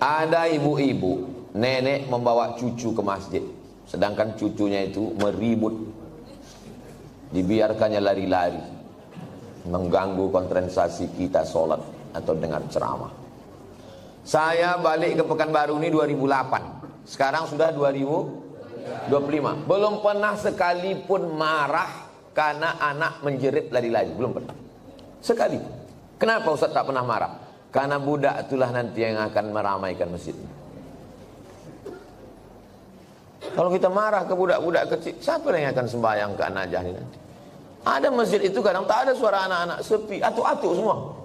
Ada ibu-ibu, nenek membawa cucu ke masjid, sedangkan cucunya itu meribut, dibiarkannya lari-lari, mengganggu konsentrasi kita sholat atau dengar ceramah. Saya balik ke Pekanbaru ini 2008, sekarang sudah 2025, belum pernah sekalipun marah karena anak menjerit lari-lari, belum pernah sekali. Kenapa Ustaz tak pernah marah? Karena budak itulah nanti yang akan meramaikan masjid. Kalau kita marah ke budak-budak kecil, siapa yang akan sembahyang ke An-Najah ini nanti? Ada masjid itu kadang tak ada suara anak-anak, sepi, atuk-atuk semua.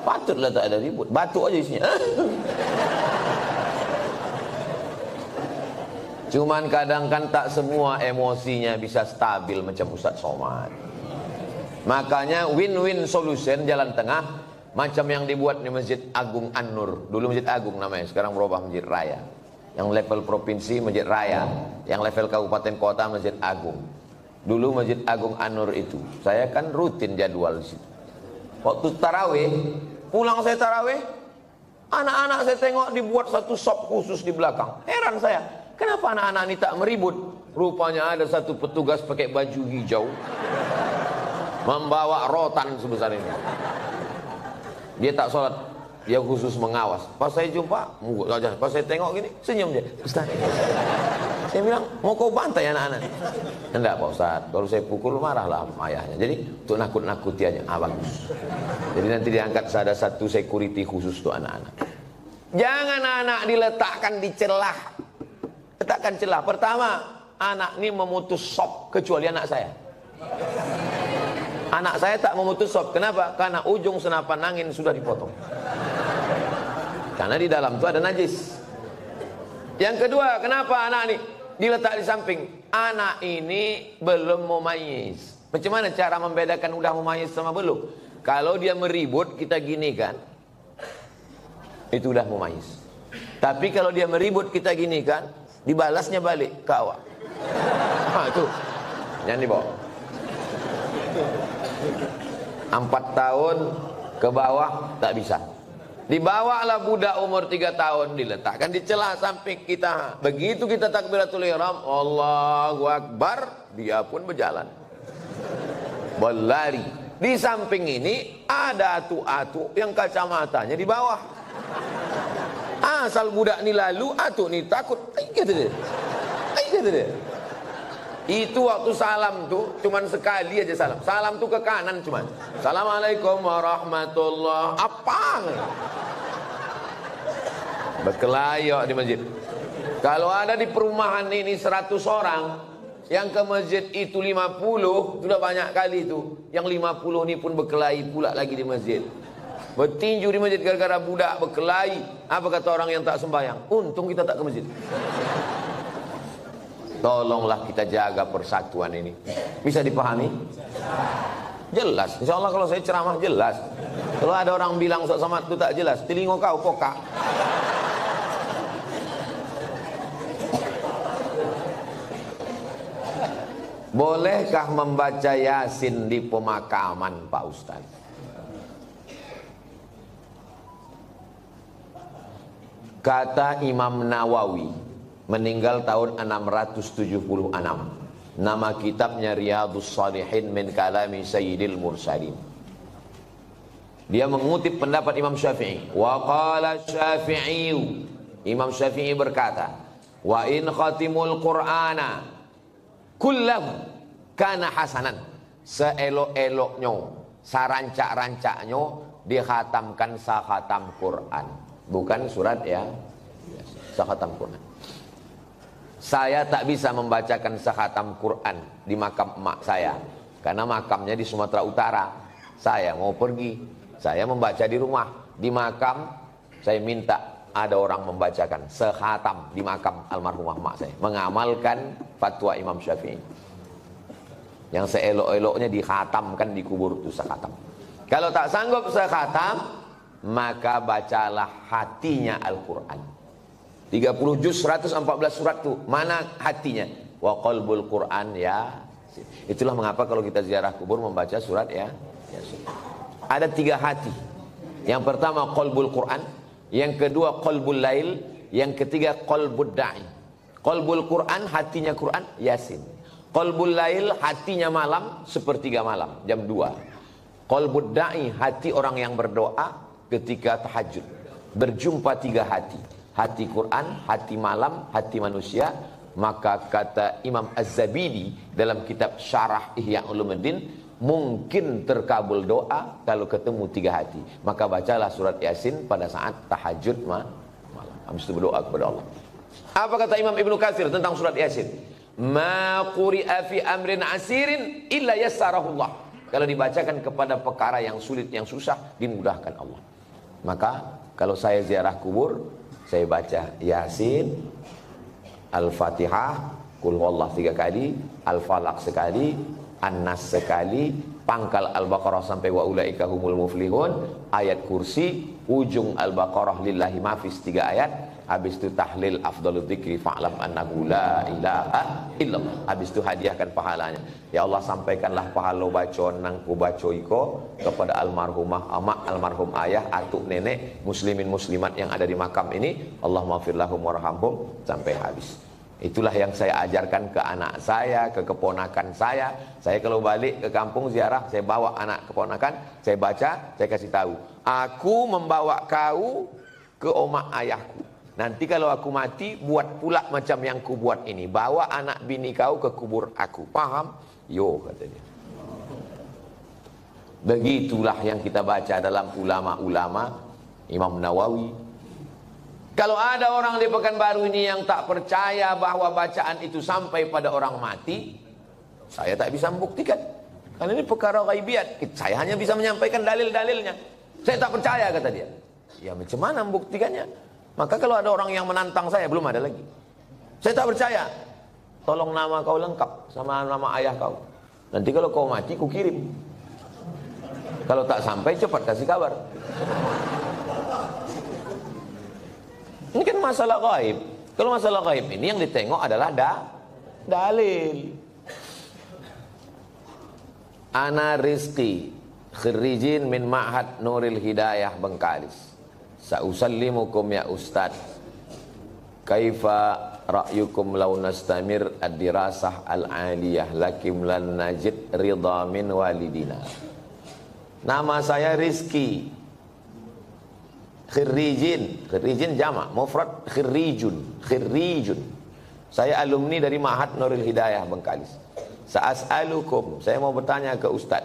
Patutlah tak ada ribut, batuk aja isinya. Cuman kadang kan tak semua emosinya bisa stabil macam Ustaz Somad. Makanya win-win solution, jalan tengah, macam yang dibuat di Masjid Agung An-Nur. Dulu Masjid Agung namanya, sekarang berubah Masjid Raya. Yang level provinsi Masjid Raya, yang level kabupaten kota Masjid Agung. Dulu Masjid Agung An-Nur itu, saya kan rutin jadwal di situ. Waktu tarawih, pulang saya tarawih, anak-anak saya tengok dibuat satu sop khusus di belakang. Heran saya, kenapa anak-anak ini tak meribut? Rupanya ada satu petugas pakai baju hijau, membawa rotan sebesar ini. Dia tak sholat, dia khusus mengawas. Pas saya jumpa, pas saya tengok gini, senyum dia. Ustaz, saya bilang, mau kau bantai anak-anak? Enggak Pak Ustaz, kalau saya pukul marahlah ayahnya. Jadi untuk nakut-nakuti aja, bagus. Jadi nanti diangkat ada satu security khusus untuk anak-anak. Jangan anak diletakkan di celah. Letakkan celah. Pertama, anak ini memutus sop, kecuali anak saya. Anak saya tak memutus sop. Kenapa? Karena ujung senapan angin sudah dipotong. Karena di dalam itu ada najis. Yang kedua, kenapa anak ini diletak di samping? Anak ini belum mumayyiz. Macam mana cara membedakan udah mumayyiz sama belum? Kalau dia meribut, kita gini kan, itu udah mumayyiz. Tapi kalau dia meribut, kita gini kan, dibalasnya balik ke awak. Itu jangan dibawa. 4 tahun ke bawah tak bisa. Dibawalah budak umur 3 tahun, diletakkan di celah samping kita. Begitu kita takbiratul ihram, Allahu Akbar, dia pun berjalan, berlari. Di samping ini ada atuk-atuk yang kacamatanya di bawah. Asal budak ni lalu, atuk ni takut. Kata dia. Kata dia. Itu waktu salam tuh cuman sekali aja salam. Salam tuh ke kanan cuman. Assalamualaikum warahmatullah. Apa? Berkelayok di masjid. Kalau ada di perumahan ini 100 orang, yang ke masjid itu 50, sudah banyak kali itu. Yang 50 ini pun berkelahi pula lagi di masjid. Bertinju di masjid gara-gara budak berkelahi. Apa kata orang yang tak sembahyang? Untung kita tak ke masjid. Tolonglah kita jaga persatuan ini. Bisa dipahami? Jelas. Insya Allah kalau saya ceramah jelas. Kalau ada orang bilang Ustaz Somad itu tak jelas, telinga kau pokak. Bolehkah membaca Yasin di pemakaman Pak Ustaz? Kata Imam Nawawi, meninggal tahun 676. Nama kitabnya Riyadhus Shalihin min kalami Sayyidil Mursalin. Dia mengutip pendapat Imam Syafi'i. Wa qala Syafi'i, Imam Syafi'i berkata, wa in khatimul Qur'ana kullahu kana hasanan. Seelok-eloknya, sarancak-rancaknya dikhatamkan sakhatam Quran. Bukan surat ya, sakhatam Quran. Saya tak bisa membacakan sakhatam Quran di makam emak saya, karena makamnya di Sumatera Utara. Saya mau pergi, saya membaca di rumah. Di makam saya minta ada orang membacakan sakhatam di makam almarhumah emak saya, mengamalkan fatwa Imam Syafi'i. Yang seelok-eloknya dikhatamkan di kubur itu sakhatam. Kalau tak sanggup sakhatam, maka bacalah hatinya Al-Quran. 30 juz 114 surat tuh, mana hatinya? Wa qalbul Quran ya. Itulah mengapa kalau kita ziarah kubur membaca surat ya. Ada 3 hati. Yang pertama qalbul Quran, yang kedua qalbul lail, yang ketiga qalbud da'i. Qalbul Quran, hatinya Quran, Yasin. Qalbul lail, hatinya malam, sepertiga malam, jam 2. Qalbud da'i, hati orang yang berdoa ketika tahajud. Berjumpa 3 hati. Hati Quran, hati malam, hati manusia. Maka kata Imam Az-Zabidi dalam kitab Syarah Ihya Ulumuddin, mungkin terkabul doa kalau ketemu 3 hati. Maka bacalah surat Yasin pada saat tahajud malam. Habis itu berdoa kepada Allah. Apa kata Imam Ibnu Katsir tentang surat Yasin? Ma quri'a fi amrin asirin illa yassarahullah. Kalau dibacakan kepada perkara yang sulit, yang susah, dimudahkan Allah. Maka kalau saya ziarah kubur, saya baca Yasin, Al-Fatihah, Qul huwallahu 3 kali, Al-Falaq sekali, An-Nas sekali, pangkal Al-Baqarah sampai wa ulaika humul muflihun, ayat kursi, ujung Al-Baqarah lillahi mafis 3 ayat, habis itu tahlil afdalul dzikri fa'lam annahu la ilaha illallah, habis itu hadiahkan pahalanya. Ya Allah, sampaikanlah pahala bacaan nang ku baca iko kepada almarhumah amak, almarhum ayah, atuk nenek, muslimin muslimat yang ada di makam ini, Allahumma ighfir lahum warhamhum, sampai habis. Itulah yang saya ajarkan ke anak saya, ke keponakan saya. Saya kalau balik ke kampung ziarah, saya bawa anak keponakan, saya baca, saya kasih tahu. Aku membawa kau ke omak ayahku. Nanti kalau aku mati, buat pula macam yang ku buat ini. Bawa anak bini kau ke kubur aku. Paham? Yo, kata dia. Begitulah yang kita baca dalam ulama-ulama. Imam Nawawi. Kalau ada orang di Pekanbaru ini yang tak percaya bahwa bacaan itu sampai pada orang mati, saya tak bisa membuktikan. Karena ini perkara ghaibiat. Saya hanya bisa menyampaikan dalil-dalilnya. Saya tak percaya, kata dia. Ya macam mana membuktikannya? Maka kalau ada orang yang menantang saya, belum ada lagi. Saya tak percaya. Tolong nama kau lengkap sama nama ayah kau. Nanti kalau kau mati, ku kirim. Kalau tak sampai, cepat kasih kabar. Ini kan masalah gaib. Kalau masalah gaib ini yang ditengok adalah dalil. Ana Rizki, khirijin min Ma'had Nuril Hidayah Bengkalis. Sa'usallimukum ya Ustaz. Kaifa ra'yukum law nastamir ad-dirasah al-aliyah lakim lan najid ridha min walidina. Nama saya Rizki. Khirijin, khirijin jamak, mufrad khirijun, khirijun. Saya alumni dari Ma'had Nuril Hidayah Bengkalis. Sa'as'alukum, saya mau bertanya ke Ustaz.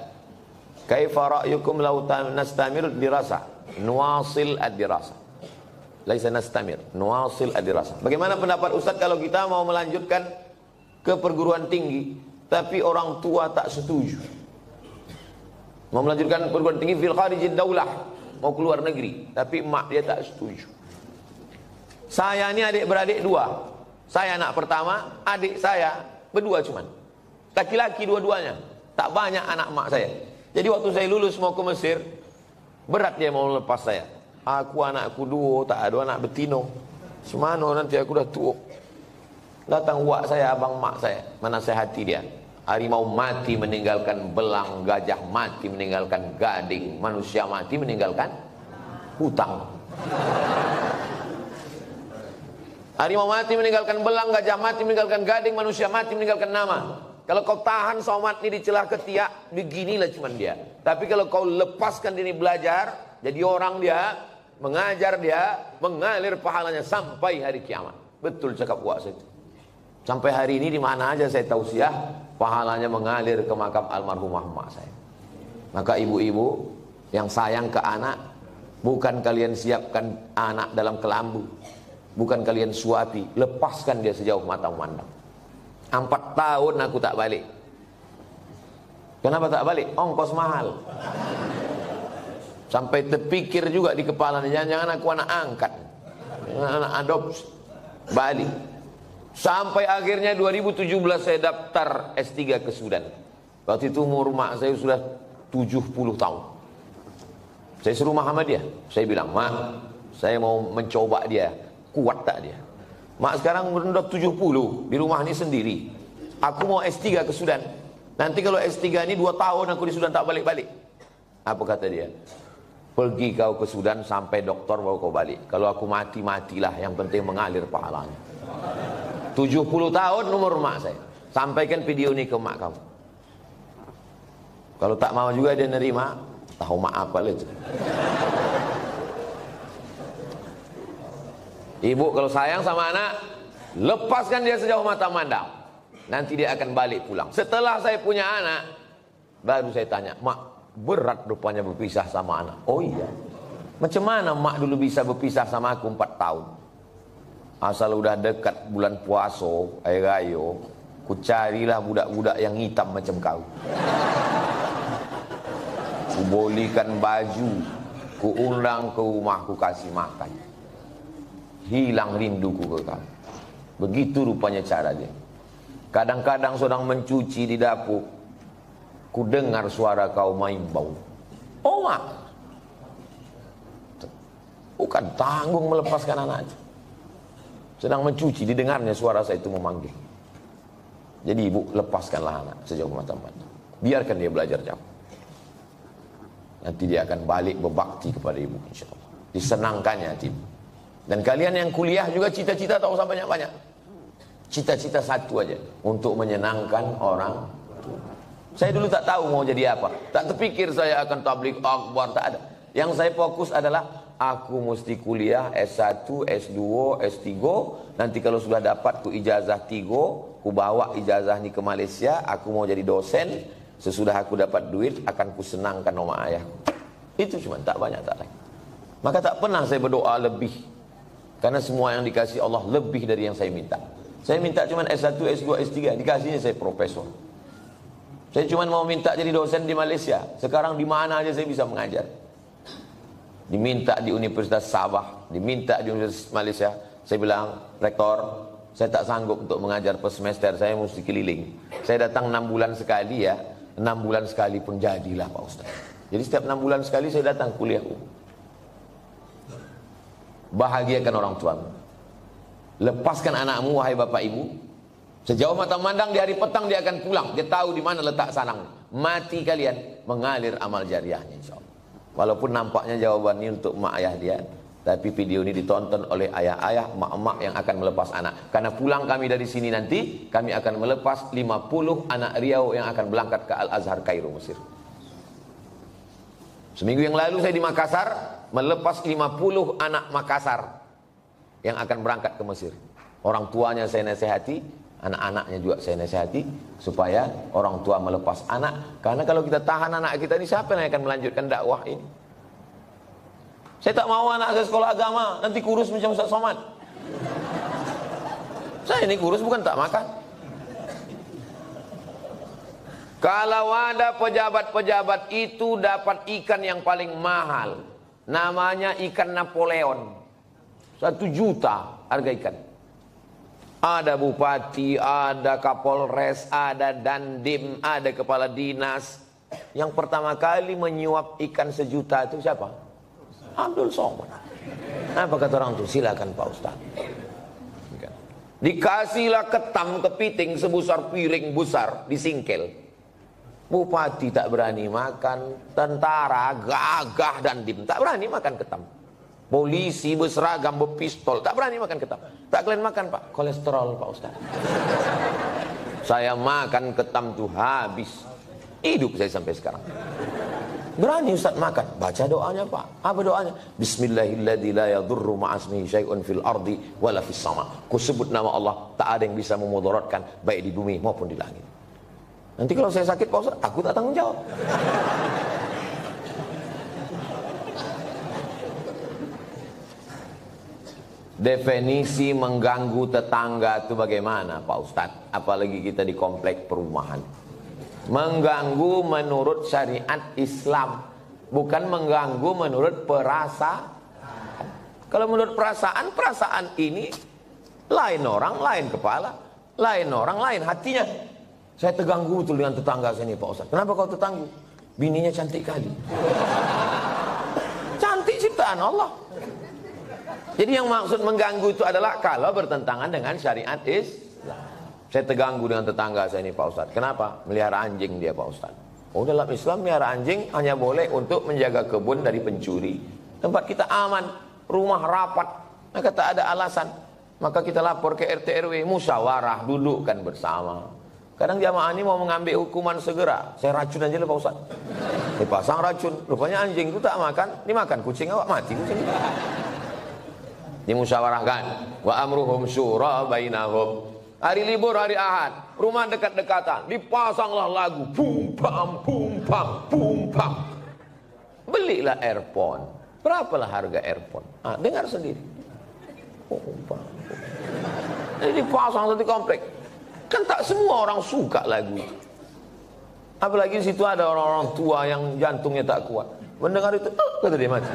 Kaifa ra'yukum law nastamir dirasah, nuwasil ad-dirasah. Laisa nastamir, nuwasil ad-dirasah. Bagaimana pendapat Ustaz kalau kita mau melanjutkan ke perguruan tinggi, tapi orang tua tak setuju? Mau melanjutkan perguruan tinggi fil kharijid daulah, mau keluar negeri, tapi mak dia tak setuju. Saya ini adik-beradik 2. Saya anak pertama, adik saya berdua cuman. Laki-laki dua-duanya. Tak banyak anak mak saya. Jadi waktu saya lulus mau ke Mesir, berat dia mau lepas saya. Aku anakku 2, tak ada anak betino. Semana nanti aku dah tua. Datang wak saya, abang mak saya, menasihati dia. Harimau mati meninggalkan belang, gajah mati meninggalkan gading, manusia mati meninggalkan hutang. Harimau mati meninggalkan belang, gajah mati meninggalkan gading, manusia mati meninggalkan nama. Kalau kau tahan somat ini di celah ketiak, beginilah cuman dia. Tapi kalau kau lepaskan diri belajar, jadi orang dia, mengajar dia, mengalir pahalanya sampai hari kiamat. Betul cakap wak saya. Sampai hari ini di mana aja saya tausiah, pahalanya mengalir ke makam almarhumah mak saya. Maka ibu-ibu yang sayang ke anak, bukan kalian siapkan anak dalam kelambu, bukan kalian suapi, lepaskan dia sejauh mata memandang. 4 tahun aku tak balik. Kenapa tak balik? Ongkos mahal. Sampai terpikir juga di kepala, jangan-jangan aku anak angkat, anak adopsi. Balik. Sampai akhirnya 2017 saya daftar S3 ke Sudan. Waktu itu umur mak saya sudah 70 tahun. Saya suruh Muhammadiyah. Saya bilang, mak, saya mau mencoba dia, kuat tak dia? Mak sekarang sudah 70, di rumah ini sendiri. Aku mau S3 ke Sudan. Nanti kalau S3 ini 2 tahun aku di Sudan tak balik-balik. Apa kata dia? Pergi kau ke Sudan sampai dokter bawa kau balik. Kalau aku mati, matilah. Yang penting mengalir pahalanya. 70 tahun umur mak saya. Sampaikan video ini ke mak kamu. Kalau tak mau juga dia nerima, tahu mak apa itu. Ibu kalau sayang sama anak, lepaskan dia sejauh mata mandang. Nanti dia akan balik pulang. Setelah saya punya anak, baru saya tanya, mak, berat rupanya berpisah sama anak. Oh iya. Macam mana mak dulu bisa berpisah sama aku 4 tahun? Asal udah dekat bulan puasa, air raya, ku carilah budak-budak yang hitam macam kau. Ku bolikan baju, ku undang ke rumah, ku kasih makan. Hilang rinduku ke kau. Begitu rupanya cara dia. Kadang-kadang sedang mencuci di dapur, ku dengar suara kau main bau. Oh mak, bukan tanggung melepaskan anak itu. Sedang mencuci, didengarnya suara saya itu memanggil. Jadi ibu, lepaskanlah anak sejauh mata pandang. Biarkan dia belajar jauh. Nanti dia akan balik berbakti kepada ibu, insyaAllah. Disenangkannya hati ibu. Dan kalian yang kuliah juga cita-cita tak usah banyak-banyak. Cita-cita satu aja, untuk menyenangkan orang tua. Saya dulu tak tahu mau jadi apa. Tak terpikir saya akan tabligh akbar, tak ada. Yang saya fokus adalah aku mesti kuliah S1, S2, S3. Nanti kalau sudah dapat ku ijazah 3, ku bawa ijazah ini ke Malaysia. Aku mau jadi dosen. Sesudah aku dapat duit, akan ku senangkan nama ayahku. Itu cuma, tak banyak, tak lain. Maka tak pernah saya berdoa lebih. Karena semua yang dikasih Allah lebih dari yang saya minta. Saya minta cuma S1, S2, S3. Dikasihnya saya profesor. Saya cuma mau minta jadi dosen di Malaysia. Sekarang di mana aja saya bisa mengajar. Diminta di Universitas Sabah, diminta di Universitas Malaysia. Saya bilang, rektor, saya tak sanggup untuk mengajar per semester, saya mesti keliling. Saya datang 6 bulan sekali ya, 6 bulan sekali pun jadilah Pak Ustaz. Jadi setiap 6 bulan sekali saya datang kuliah. Bahagiakan orang tuamu. Lepaskan anakmu, wahai bapak ibu. Sejauh mata mandang di hari petang dia akan pulang. Dia tahu di mana letak sarang. Mati kalian, mengalir amal jariahnya insyaAllah. Walaupun nampaknya jawabannya untuk mak ayah dia, tapi video ini ditonton oleh ayah-ayah, mak-mak yang akan melepas anak. Karena pulang kami dari sini nanti, kami akan melepas 50 anak Riau yang akan berangkat ke Al-Azhar Kairo, Mesir. Seminggu yang lalu saya di Makassar, melepas 50 anak Makassar yang akan berangkat ke Mesir. Orang tuanya saya nasihati, anak-anaknya juga saya nasihati, supaya orang tua melepas anak. Karena kalau kita tahan anak kita ini, siapa yang akan melanjutkan dakwah ini? Saya tak mau anak saya sekolah agama, nanti kurus macam Ustaz Somad. Saya ini kurus bukan tak makan. Kalau ada pejabat-pejabat itu dapat ikan yang paling mahal, namanya ikan Napoleon, 1 juta harga ikan. Ada bupati, ada kapolres, ada dandim, ada kepala dinas. Yang pertama kali menyuap ikan 1 juta itu siapa? Abdul Somad. Apa kata orang itu? Silakan Pak Ustaz. Dikasihlah ketam kepiting sebesar piring besar, disingkel. Bupati tak berani makan, tentara gagah dandim tak berani makan ketam. Polisi berseragam berpistol tak berani makan ketam. Tak kalian makan Pak, kolesterol Pak Ustaz. Saya makan ketam tuh habis. Hidup saya sampai sekarang. Berani Ustaz makan, baca doanya Pak. Apa doanya? Bismillahilladzi la yadurru ma'asmihi syai'un fil ardi wala fis sama. Ku sebut nama Allah, tak ada yang bisa memudaratkan baik di bumi maupun di langit. Nanti kalau saya sakit Pak Ustaz, aku tak tanggung jawab. Definisi mengganggu tetangga itu bagaimana Pak Ustaz? Apalagi kita di komplek perumahan. Mengganggu menurut syariat Islam, bukan mengganggu menurut perasaan. Kalau menurut perasaan, perasaan ini lain orang, lain kepala, lain orang, lain hatinya. Saya terganggu betul dengan tetangga saya ini Pak Ustaz. Kenapa kau terganggu? Bininya cantik kali. Cantik ciptaan Allah. Jadi yang maksud mengganggu itu adalah kalau bertentangan dengan syariat Islam. Saya terganggu dengan tetangga saya ini Pak Ustaz. Kenapa? Melihara anjing dia Pak Ustaz. Oh, dalam Islam miara anjing hanya boleh untuk menjaga kebun dari pencuri. Tempat kita aman, rumah rapat, maka tak ada alasan. Maka kita lapor ke RT RW, musyawarah, dudukkan bersama. Kadang jamaah ini mau mengambil hukuman segera. Saya racun aja lah Pak Ustaz. Dipasang racun. Rupanya anjing itu tak makan, dimakan kucing, awak mati kucing. Dimusyawarahkan. Wa amruhum syura bainahum. Hari libur, hari Ahad, rumah dekat-dekatan, dipasanglah lagu bum pam bum pam bum pam. Belilah earphone. Berapalah harga earphone? Dengar sendiri. Jadi dipasang satu komplek. Kan tak semua orang suka lagu itu. Apalagi di situ ada orang-orang tua yang jantungnya tak kuat. Mendengar itu, kata dia mati.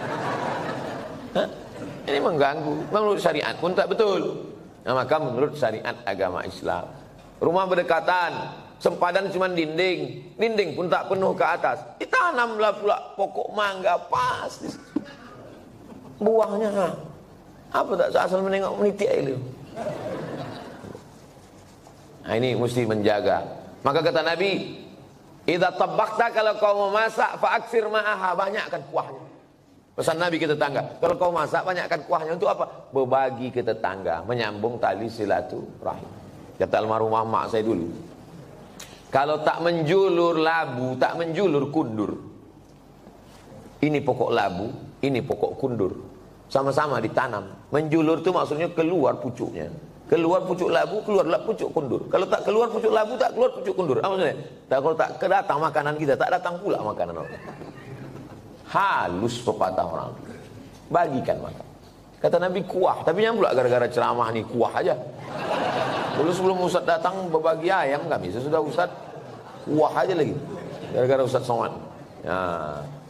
Ini mengganggu. Menurut syariat pun tak betul. Nah, maka menurut syariat agama Islam, rumah berdekatan, sempadan cuma dinding, dinding pun tak penuh ke atas. Ditanamlah pula pokok mangga pas. Buahnya apa tak asal menengok meniti air. Nah, ini mesti menjaga. Maka kata Nabi, idza tabakhta, kalau kau memasak, faaksir ma'aha, banyakkan kuahnya. Pesan Nabi ke tetangga, kalau kau masak banyakkan kuahnya. Untuk apa? Berbagi ke tetangga, menyambung tali silaturahim. Kata almarhumah mak saya dulu, kalau tak menjulur labu, tak menjulur kundur. Ini pokok labu, ini pokok kundur, sama-sama ditanam. Menjulur itu maksudnya keluar pucuknya. Keluar pucuk labu, keluarlah pucuk kundur. Kalau tak keluar pucuk labu, tak keluar pucuk kundur. Apa maksudnya? Kalau tak kedatang makanan kita, tak datang pula makanan orang. Halus pepatah orang. Bagikan makan. Kata Nabi kuah, tapi yang pula gara-gara ceramah nih kuah aja. Dulu sebelum Ustaz datang berbagi ayam kami, sesudah Ustaz kuah aja lagi. Gara-gara Ustaz Somad. Ya,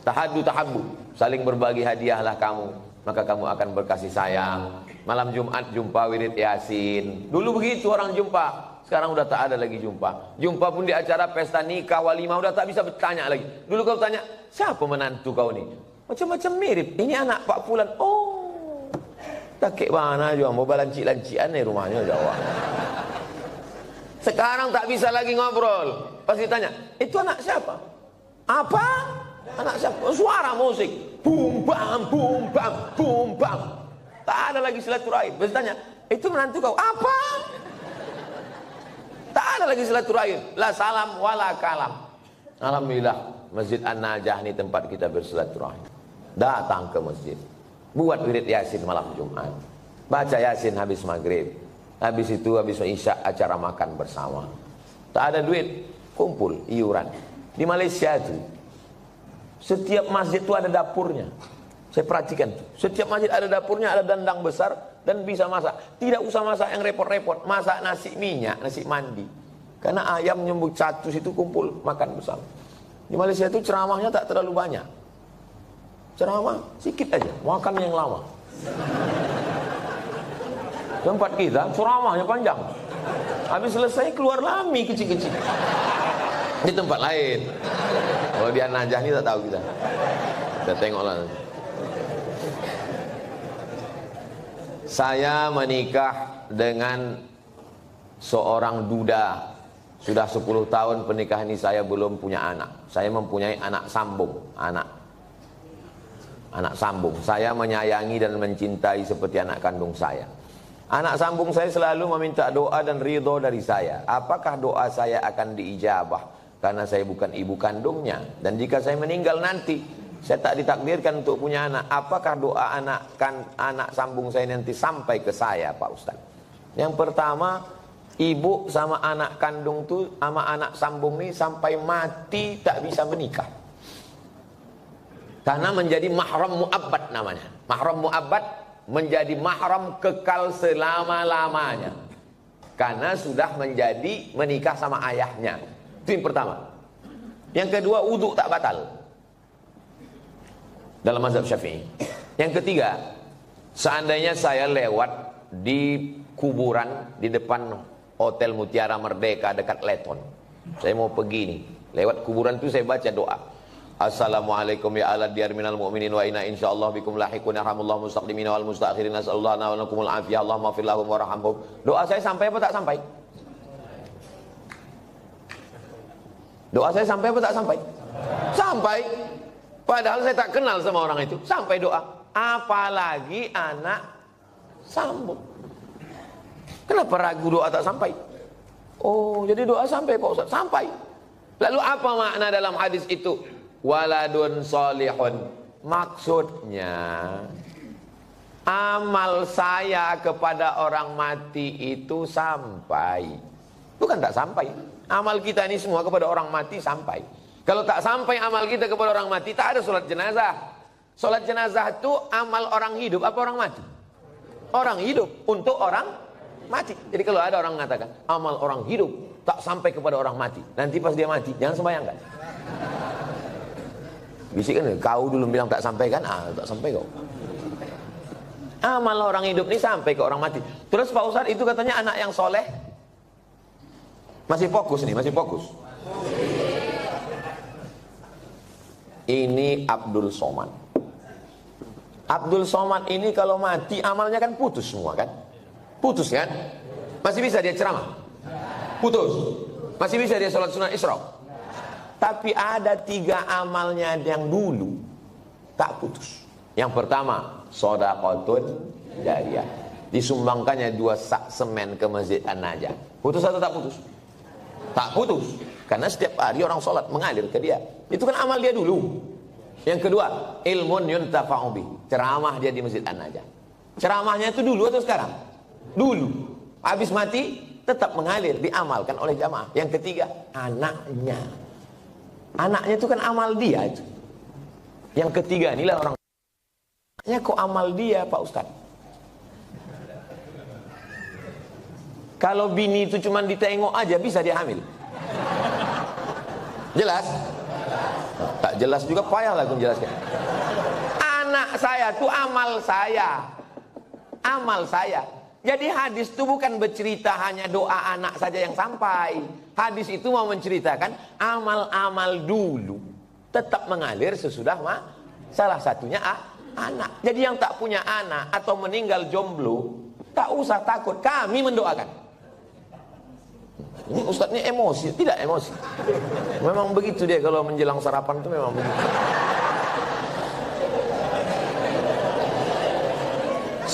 tahaddu tahabbu, saling berbagi hadiahlah kamu, maka kamu akan berkasih sayang. Malam Jumat jumpa wirid Yasin. Dulu begitu orang jumpa. Sekarang udah tak ada lagi jumpa. Jumpa pun di acara pesta nikah, walimah, udah tak bisa bertanya lagi. Dulu kau tanya, siapa menantu kau ni? Macam-macam mirip. Ini anak Pak Fulan. Oh, takik mana juga. Mau balancik-lancian nih rumahnya Jawa. Sekarang tak bisa lagi ngobrol. Pasti tanya, itu anak siapa? Apa? Anak siapa? Suara musik. Bum bam, bum bam, bum bam. Tak ada lagi silaturahim. Pasti tanya, itu menantu kau? Apa? Tak ada lagi silaturahim. La salam wala kalam. Alhamdulillah, Masjid An-Najah ini tempat kita bersilaturahim. Datang ke masjid, buat wirid Yasin malam Jumat, baca Yasin habis maghrib. Habis itu habis Isya acara makan bersama. Tak ada duit, kumpul iuran. Di Malaysia itu setiap masjid itu ada dapurnya. Saya perhatikan tuh. Setiap masjid ada dapurnya, ada dandang besar dan bisa masak. Tidak usah masak yang repot-repot. Masak nasi minyak, nasi mandi. Karena ayam nyembuk catus itu kumpul makan bersama. Di Malaysia itu ceramahnya tak terlalu banyak. Ceramah sedikit aja, makan yang lama. Tempat kita ceramahnya panjang. Habis selesai keluar lami kecil-kecil. Di tempat lain. Kalau di An-Najah ini tak tahu kita. Kita tengoklah nanti. Saya menikah dengan seorang duda. Sudah 10 tahun pernikahan ini saya belum punya anak. Saya mempunyai anak sambung. Anak sambung. Saya menyayangi dan mencintai seperti anak kandung saya. Anak sambung saya selalu meminta doa dan ridho dari saya. Apakah doa saya akan diijabah? Karena saya bukan ibu kandungnya. Dan jika saya meninggal nanti, saya tak ditakdirkan untuk punya anak. Apakah doa anak sambung saya nanti sampai ke saya, Pak Ustaz? Yang pertama, ibu sama anak kandung tuh sama anak sambung ini sampai mati tak bisa menikah. Karena menjadi mahram mu'abbad namanya. Mahram mu'abbad menjadi mahram kekal selama-lamanya. Karena sudah menjadi menikah sama ayahnya. Itu yang pertama. Yang kedua, wudu tak batal dalam mazhab Syafi'i. Yang ketiga, seandainya saya lewat di kuburan di depan Hotel Mutiara Merdeka dekat Leton, saya mau pergi nih, lewat kuburan itu saya baca doa, Assalamualaikum ya ala diyar minal mu'minin wa inna insyaallah bikum lahiqun yarhamullah mustaqdimina wal mustakhirin nasallallahu wa lakumul afiyah Allahumma fir lahum warhamhum. Doa saya sampai apa tak sampai? Doa saya sampai apa tak sampai? Sampai. Padahal saya tak kenal sama orang itu. Sampai doa. Apalagi anak sambung. Kenapa ragu doa tak sampai? Oh, jadi doa sampai Pak Ustaz? Sampai. Lalu apa makna dalam hadis itu? Waladun solihun. Maksudnya, amal saya kepada orang mati itu sampai. Bukan tak sampai. Amal kita ini semua kepada orang mati sampai. Kalau tak sampai amal kita kepada orang mati, tak ada sholat jenazah. Sholat jenazah itu amal orang hidup apa orang mati? Orang hidup untuk orang mati. Jadi kalau ada orang mengatakan amal orang hidup tak sampai kepada orang mati, nanti pas dia mati jangan sembahyangkan. Bisikan, kau dulu bilang tak sampai kan? Tak sampai kau. Amal orang hidup ini sampai ke orang mati. Terus Pak Ustadz itu katanya anak yang soleh. Masih fokus nih, masih fokus. Ini Abdul Somad. Abdul Somad ini kalau mati amalnya kan putus semua kan? Putus kan? Masih bisa dia ceramah? Putus. Masih bisa dia sholat sunnah Isra? Tapi ada 3 amalnya yang dulu tak putus. Yang pertama, shadaqatun jariyah. Disumbangkannya 2 sak semen ke Masjid An-Najah. Putus atau tak putus? Tak putus. Karena setiap hari orang sholat mengalir ke dia. Itu kan amal dia dulu. Yang kedua, ilmun yuntafa'u bih. Ceramah dia di Masjid An-Najah. Ceramahnya itu dulu atau sekarang? Dulu. Habis mati tetap mengalir, diamalkan oleh jamaah. Yang ketiga, anaknya. Anaknya itu kan amal dia itu. Yang ketiga inilah orang. Anaknya kok amal dia Pak Ustaz? Kalau bini itu cuma ditengok aja bisa dia hamil. Jelas? Tak jelas juga payahlah aku menjelaskan. Anak saya itu amal saya. Amal saya. Jadi hadis itu bukan bercerita hanya doa anak saja yang sampai. Hadis itu mau menceritakan amal-amal dulu tetap mengalir sesudah salah satunya anak. Jadi yang tak punya anak atau meninggal jomblo, tak usah takut, kami mendoakan. Ini Ustadz ini emosi, tidak emosi. Memang begitu dia kalau menjelang sarapan itu memang begitu.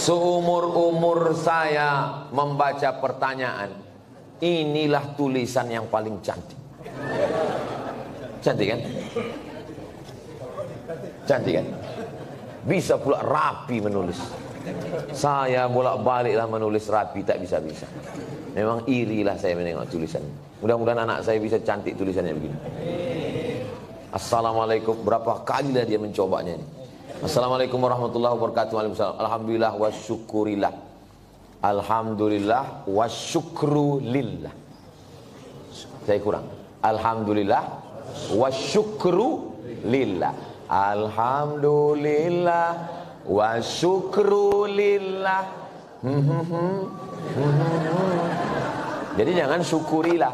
Seumur-umur saya membaca pertanyaan, inilah tulisan yang paling cantik. Cantik kan? Cantik kan? Bisa pula rapi menulis. Saya bolak-baliklah menulis rapi, tak bisa-bisa. Memang irilah saya menengok tulisan. Mudah-mudahan anak saya bisa cantik tulisannya begini. Assalamualaikum, berapa kali lah dia mencobanya ini. Assalamualaikum warahmatullahi wabarakatuh. Waalaikumsalam. Alhamdulillah wa syukurillah. Alhamdulillah wa syukru lillah. Saya kurang. Alhamdulillah wa syukru lillah. Alhamdulillah wa syukru lillah. Jadi jangan syukurilah.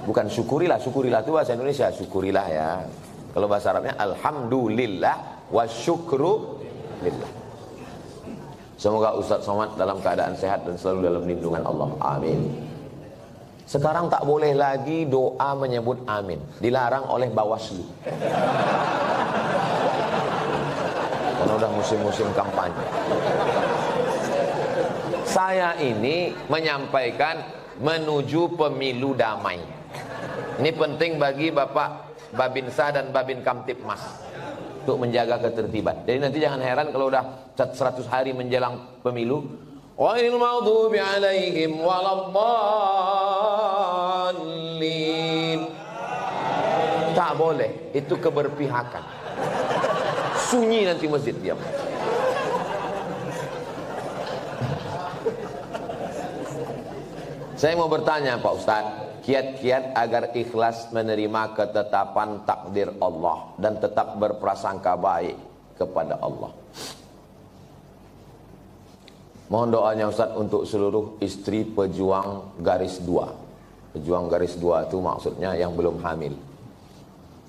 Bukan syukurilah. Syukurilah itu bahasa Indonesia. Syukurilah ya. Kalau bahasa Arabnya alhamdulillah wa syukru lillah. Semoga Ustaz Somad dalam keadaan sehat dan selalu dalam lindungan Allah. Amin. Sekarang tak boleh lagi doa menyebut amin. Dilarang oleh Bawaslu. Karena udah musim-musim kampanye. Saya ini menyampaikan menuju pemilu damai. Ini penting bagi Bapak Babinsa dan Babin Kamtipmas untuk menjaga ketertiban. Jadi nanti jangan heran kalau udah 100 hari menjelang pemilu, ghairil maghdubi alaihim waladdallin. Tak boleh, itu keberpihakan. Sunyi nanti masjid diam. Saya mau bertanya Pak Ustadz, kiat-kiat agar ikhlas menerima ketetapan takdir Allah dan tetap berprasangka baik kepada Allah. Mohon doanya Ustadz untuk seluruh istri pejuang garis 2. Pejuang garis 2 itu maksudnya yang belum hamil.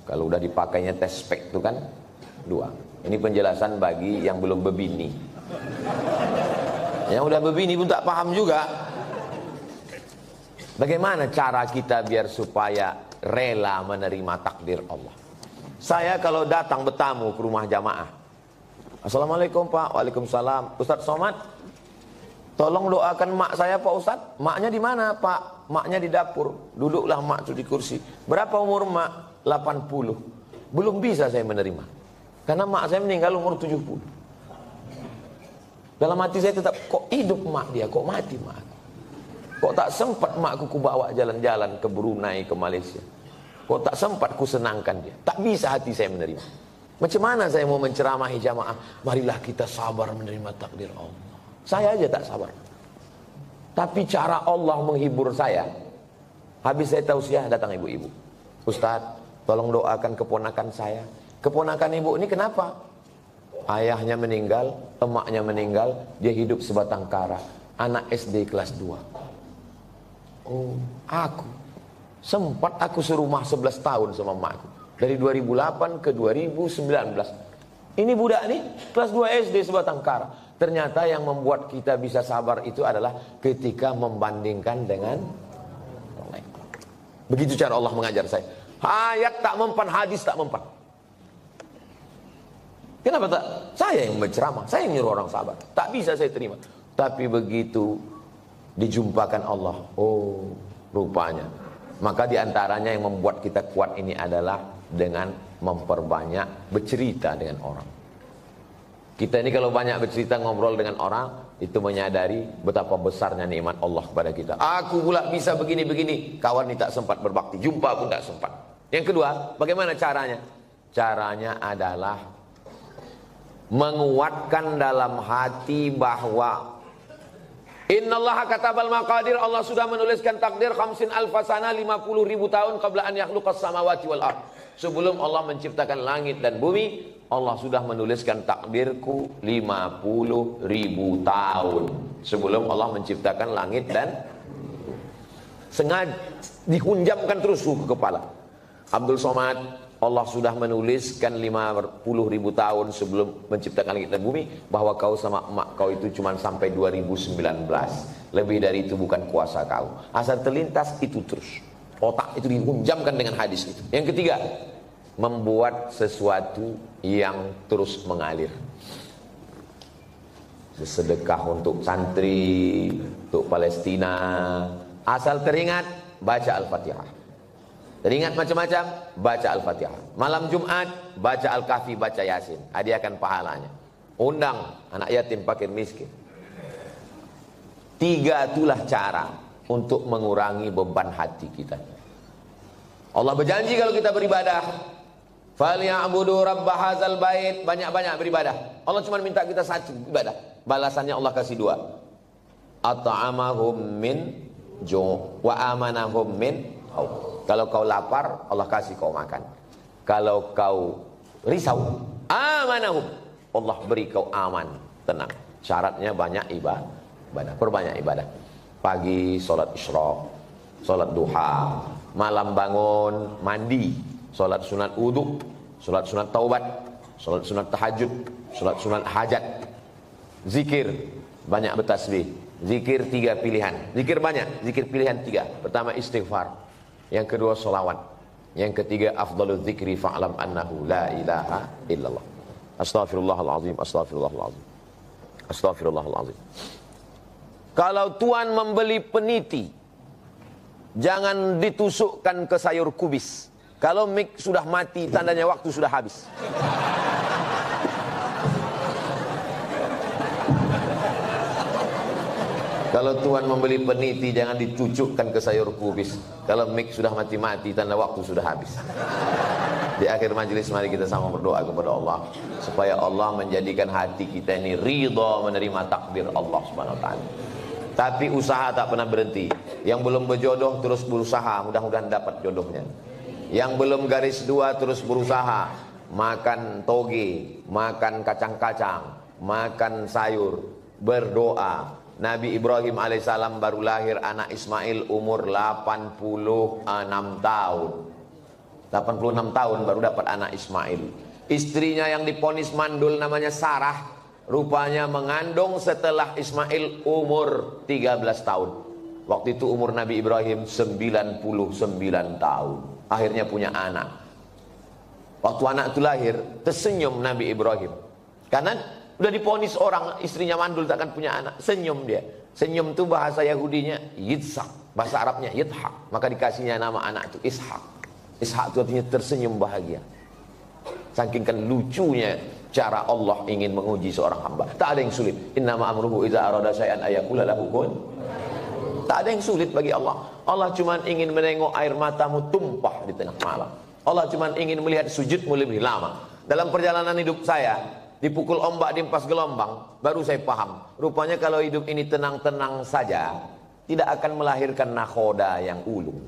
Kalau udah dipakainya tes spek itu kan 2. Ini penjelasan bagi yang belum berbini. Yang udah berbini pun tak paham juga. Bagaimana cara kita biar supaya rela menerima takdir Allah? Saya kalau datang bertamu ke rumah jamaah, Assalamualaikum Pak, Waalaikumsalam. Ustadz Somad, tolong doakan mak saya Pak Ustadz. Maknya di mana Pak? Maknya di dapur. Duduklah mak tuh di kursi. Berapa umur mak? 80. Belum bisa saya menerima. Karena mak saya meninggal umur 70. Dalam hati saya tetap, kok hidup mak dia, kok mati mak? Kok tak sempat makku ku bawa jalan-jalan ke Brunei, ke Malaysia? Kok tak sempat ku senangkan dia? Tak bisa hati saya menerima. Macam mana saya mau menceramahi jamaah? Marilah kita sabar menerima takdir Allah. Saya aja tak sabar. Tapi cara Allah menghibur saya. Habis saya tausiah, datang ibu-ibu. Ustadz, tolong doakan keponakan saya. Keponakan ibu ini kenapa? Ayahnya meninggal, emaknya meninggal, dia hidup sebatang kara. Anak SD kelas 2. Oh, aku serumah 11 tahun sama emakku. Dari 2008 ke 2019. Ini budak nih, kelas 2 SD sebatang kara. Ternyata yang membuat kita bisa sabar itu adalah ketika membandingkan dengan orang lain. Begitu cara Allah mengajar saya. Ayat tak mempan, hadis tak mempan. Kenapa tak? Saya yang berceramah, saya yang nyuruh orang sabar. Tak bisa saya terima. Tapi begitu dijumpakan Allah, oh rupanya. Maka diantaranya yang membuat kita kuat ini adalah dengan memperbanyak bercerita dengan orang. Kita ini kalau banyak bercerita ngobrol dengan orang, itu menyadari betapa besarnya nikmat Allah kepada kita. Aku pula bisa begini-begini, kawan ini tak sempat berbakti, jumpa pun tak sempat. Yang kedua, bagaimana caranya? Caranya adalah menguatkan dalam hati bahwa innallaha katabal maqadir, Allah sudah menuliskan takdir 50 alfasana, 50.000 tahun qabla an yakhluqas samawati wal ard. Sebelum Allah menciptakan langit dan bumi, Allah sudah menuliskan takdirku 50.000 tahun sebelum Allah menciptakan langit dan sengaja dihunjamkan terus ke kepala. Abdul Somad, Allah sudah menuliskan 50.000 tahun sebelum menciptakan langit dan bumi bahwa kau sama emak kau itu cuma sampai 2019. Lebih dari itu bukan kuasa kau. Asal terlintas itu terus. Otak itu dihunjamkan dengan hadis itu. Yang ketiga, membuat sesuatu yang terus mengalir. Sedekah untuk santri, untuk Palestina. Asal teringat, baca Al-Fatihah. Teringat macam-macam, baca Al-Fatihah. Malam Jumat, baca Al-Kahfi, baca Yasin. Hadiahkan pahalanya. Undang anak yatim, fakir, miskin. 3 itulah cara untuk mengurangi beban hati kita. Allah berjanji kalau kita beribadah, falyabudu rabb hadzal bait, banyak-banyak beribadah. Allah cuma minta kita satu ibadah. Balasannya Allah kasih 2. At'amahum min ju' wa amanahum min khawf. Kalau kau lapar, Allah kasih kau makan. Kalau kau risau, amanahum, Allah beri kau aman, tenang. Syaratnya banyak ibadah, perbanyak ibadah. Pagi sholat isyraq, sholat duha, malam bangun mandi, sholat sunat wudu, sholat sunat taubat, sholat sunat tahajud, sholat sunat hajat, zikir, banyak bertasbih. Zikir 3 pilihan, zikir banyak, zikir pilihan 3. Pertama istighfar, yang kedua sholawat, yang ketiga afdalul zikri fa'lam annahu la ilaha illallah. Astaghfirullahalazim, astaghfirullahalazim, astaghfirullahalazim. Kalau tuan membeli peniti, jangan ditusukkan ke sayur kubis. Kalau mik sudah mati, tandanya waktu sudah habis. Kalau tuan membeli peniti, jangan dicucukkan ke sayur kubis. Kalau mik sudah mati-mati, tanda waktu sudah habis. Di akhir majelis mari kita sama berdoa kepada Allah supaya Allah menjadikan hati kita ini ridha menerima takdir Allah Subhanahu wa taala. Tapi usaha tak pernah berhenti. Yang belum berjodoh terus berusaha, mudah-mudahan dapat jodohnya. Yang belum garis 2 terus berusaha, makan toge, makan kacang-kacang, makan sayur, berdoa. Nabi Ibrahim alaihissalam baru lahir anak Ismail umur 86 tahun. 86 tahun baru dapat anak Ismail. Istrinya yang diponis mandul namanya Sarah, rupanya mengandung setelah Ismail umur 13 tahun. Waktu itu umur Nabi Ibrahim 99 tahun. Akhirnya punya anak. Waktu anak itu lahir, tersenyum Nabi Ibrahim. Karena udah diponis orang, istrinya mandul takkan punya anak. Senyum dia. Senyum itu bahasa Yahudinya Yitzhak, bahasa Arabnya Yithak. Maka dikasihnya nama anak itu Ishak. Ishak itu artinya tersenyum bahagia. Saking kan lucunya cara Allah ingin menguji seorang hamba. Tak ada yang sulit. Innama amruhu idza arada syai'an ayaqula lahu kun. Tak ada yang sulit bagi Allah. Allah cuma ingin menengok air matamu tumpah di tengah malam. Allah cuma ingin melihat sujudmu lebih lama. Dalam perjalanan hidup saya, dipukul ombak di empas gelombang, baru saya paham. Rupanya kalau hidup ini tenang-tenang saja, tidak akan melahirkan nakhoda yang ulung.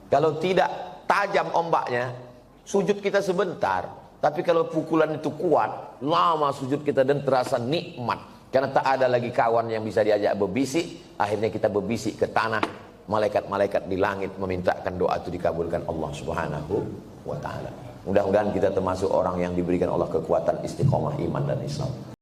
Kalau tidak tajam ombaknya, sujud kita sebentar. Tapi kalau pukulan itu kuat, lama sujud kita dan terasa nikmat. Karena tak ada lagi kawan yang bisa diajak berbisik. Akhirnya kita berbisik ke tanah. Malaikat-malaikat di langit memintakan doa itu dikabulkan Allah Subhanahu wa ta'ala. Mudah-mudahan kita termasuk orang yang diberikan Allah kekuatan istiqomah iman dan Islam.